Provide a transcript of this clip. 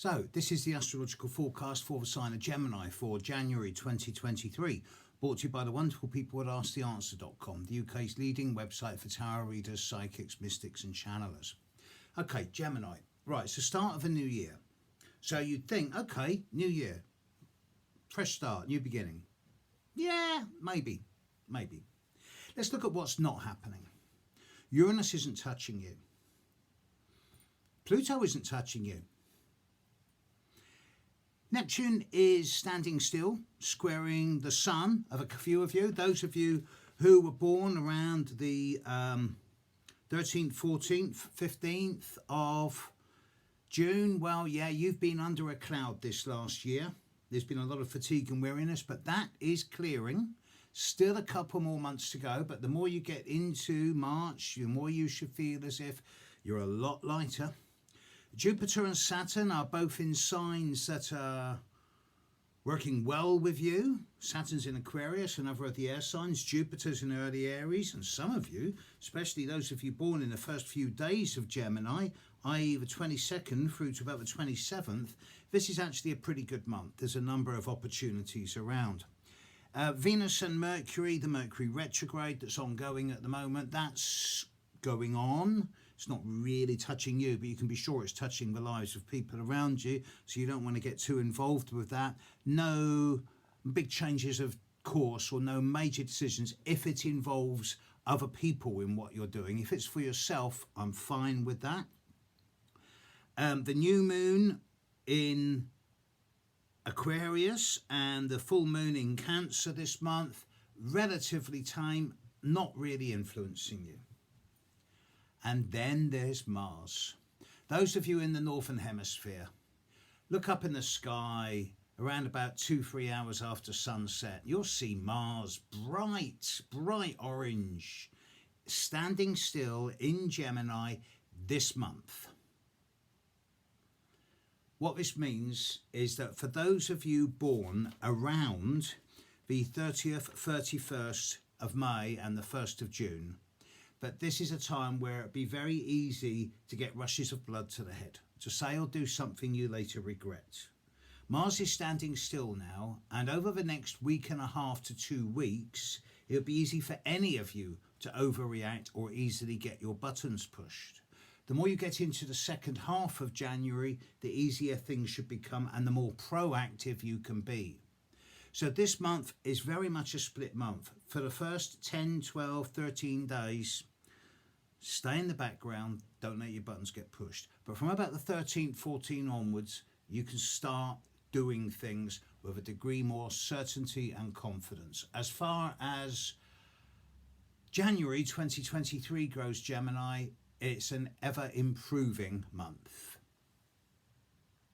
So, this is the astrological forecast for the sign of Gemini for January 2023, brought to you by the wonderful people at AskTheAnswer.com, the UK's leading website for tarot readers, psychics, mystics and channelers. Okay, Gemini. Right, it's the start of a new year. So you'd think, okay, new year, fresh start, new beginning. Yeah, maybe. Let's look at what's not happening. Uranus isn't touching you. Pluto isn't touching you. Neptune is standing still, squaring the sun of a few of you. Those of you who were born around the 13th, 14th, 15th of June, well, yeah, you've been under a cloud this last year. There's been a lot of fatigue and weariness, but that is clearing. Still a couple more months to go, but the more you get into March, the more you should feel as if you're a lot lighter. Jupiter and Saturn are both in signs that are working well with you. Saturn's in Aquarius, another of the air signs. Jupiter's in early Aries, and some of you, especially those of you born in the first few days of Gemini, i.e. the 22nd through to about the 27th, this is actually a pretty good month. There's a number of opportunities around. Venus and Mercury, the Mercury retrograde that's ongoing at the moment, that's going on. It's not really touching you, but you can be sure it's touching the lives of people around you, so you don't want to get too involved with that. No big changes of course or no major decisions if it involves other people in what you're doing. If it's for yourself, I'm fine with that. The new moon in Aquarius and the full moon in Cancer this month, relatively tame, not really influencing you. And then there's Mars. Those of you in the Northern Hemisphere, look up in the sky around about 2-3 hours after sunset. You'll see Mars, bright orange, standing still in Gemini this month. What this means is that for those of you born around the 30th, 31st of May and the 1st of June, that this is a time where it'd be very easy to get rushes of blood to the head, to say or do something you later regret. Mars is standing still now, and over the next week and a half to 2 weeks, it'll be easy for any of you to overreact or easily get your buttons pushed. The more you get into the second half of January, the easier things should become and the more proactive you can be. So this month is very much a split month. For the first 10, 12, 13 days, stay in the background, don't let your buttons get pushed. But from about the 13th, 14 onwards, you can start doing things with a degree more certainty and confidence. As far as January 2023 goes, Gemini, it's an ever improving month.